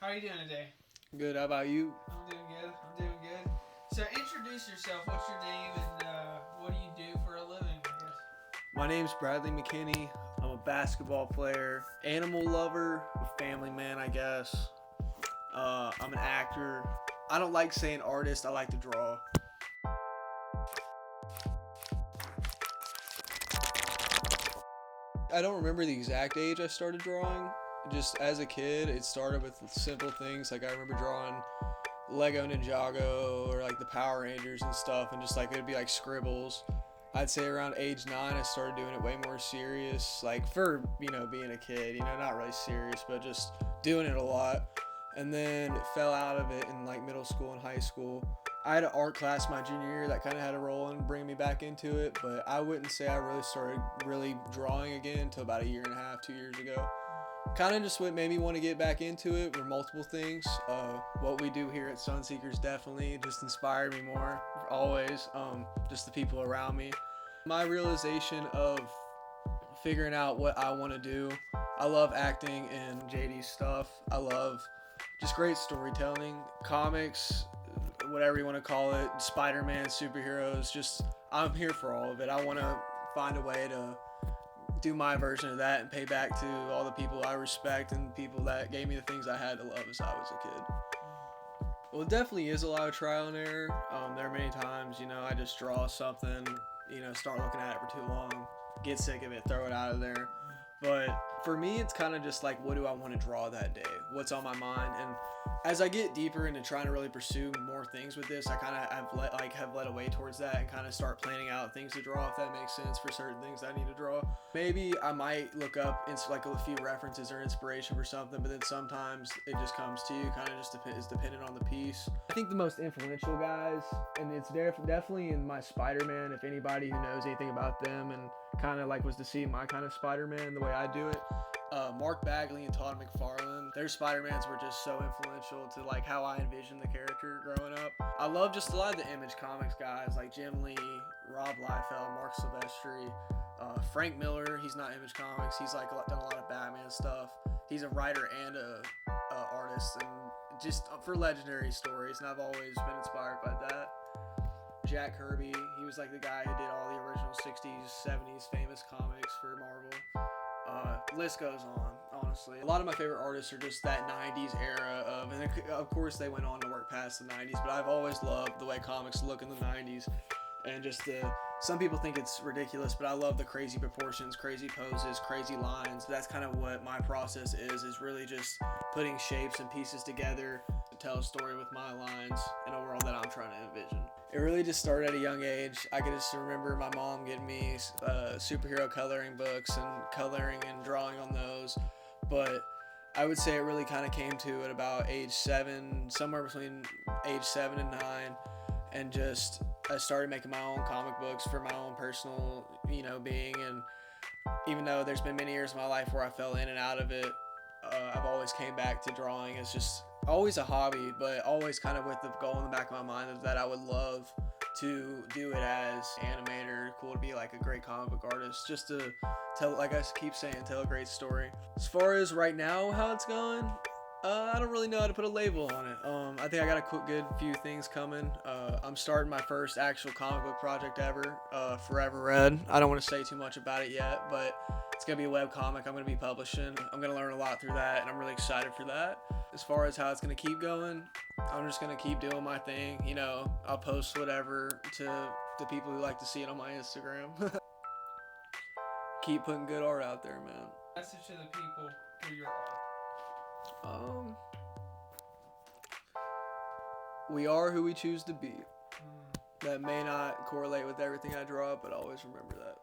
How are you doing today? Good. How about you? I'm doing good. So introduce yourself. What's your name and what do you do for a living, I guess? My name's Bradley McKinney. I'm a basketball player, animal lover, a family man, I guess. I'm an actor. I don't like saying artist. I like to draw. I don't remember the exact age I started drawing. Just as a kid, it started with simple things. Like I remember drawing Lego Ninjago or like the Power Rangers and stuff, and just like it'd be like scribbles. I'd say around age 9, I started doing it way more serious, like for being a kid, not really serious, but just doing it a lot. And then it fell out of it in like middle school and high school. I had an art class my junior year that kind of had a role in bringing me back into it, but I wouldn't say I really started really drawing again until about a year and a half, 2 years ago. Kind of just what made me want to get back into it were multiple things. What we do here at Sunseekers definitely just inspired me more, always. Just the people around me. My realization of figuring out what I want to do. I love acting and JD stuff. I love just great storytelling, comics, whatever you want to call it, Spider-Man, superheroes. Just I'm here for all of it. I want to find a way to do my version of that and pay back to all the people I respect and people that gave me the things I had to love as I was a kid. Well, it definitely is a lot of trial and error. There are many times, I just draw something, start looking at it for too long, get sick of it, throw it out of there. But for me, it's kind of just like, what do I want to draw that day? What's on my mind? And as I get deeper into trying to really pursue more things with this, I kind of have led away towards that and kind of start planning out things to draw, if that makes sense, for certain things I need to draw. Maybe I might look up like a few references or inspiration for something, but then sometimes it just comes to you, kind of just is dependent on the piece. I think the most influential guys, and it's definitely in my Spider-Man, if anybody who knows anything about them and kind of like was to see my kind of Spider-Man the way I do it, Mark Bagley and Todd McFarlane, their Spider-Mans were just so influential to like how I envisioned the character growing up. I love just a lot of the Image Comics guys like Jim Lee, Rob Liefeld, Mark Silvestri, Frank Miller. He's not Image Comics. He's like done a lot of Batman stuff. He's a writer and a artist, and just for legendary stories. And I've always been inspired by that. Jack Kirby, he was like the guy who did all the original 60s, 70s famous comics for Marvel. List goes on, honestly. A lot of my favorite artists are just that 90s era and of course they went on to work past the 90s, but I've always loved the way comics look in the 90s. And just some people think it's ridiculous, but I love the crazy proportions, crazy poses, crazy lines. That's kind of what my process is really just putting shapes and pieces together to tell a story with my lines in a world that I'm trying to envision. It really just started at a young age. I can just remember my mom getting me superhero coloring books and coloring and drawing on those. But I would say it really kind of came to at about age 7, somewhere between age 7 and 9. And just I started making my own comic books for my own personal, being. And even though there's been many years of my life where I fell in and out of it, I've always came back to drawing. It's just always a hobby, but always kind of with the goal in the back of my mind that I would love to do it as animator. Cool to be like a great comic book artist, just to tell, like I keep saying, tell a great story. As far as right now, how it's going, I don't really know how to put a label on it. I think I got a good few things coming. I'm starting my first actual comic book project ever, Forever Red. I don't want to say too much about it yet, but it's going to be a web comic I'm going to be publishing. I'm going to learn a lot through that, and I'm really excited for that. As far as how it's going to keep going, I'm just going to keep doing my thing. I'll post whatever to the people who like to see it on my Instagram. Keep putting good art out there, man. Message to the people through your art. We are who we choose to be. That may not correlate with everything I draw, but always remember that.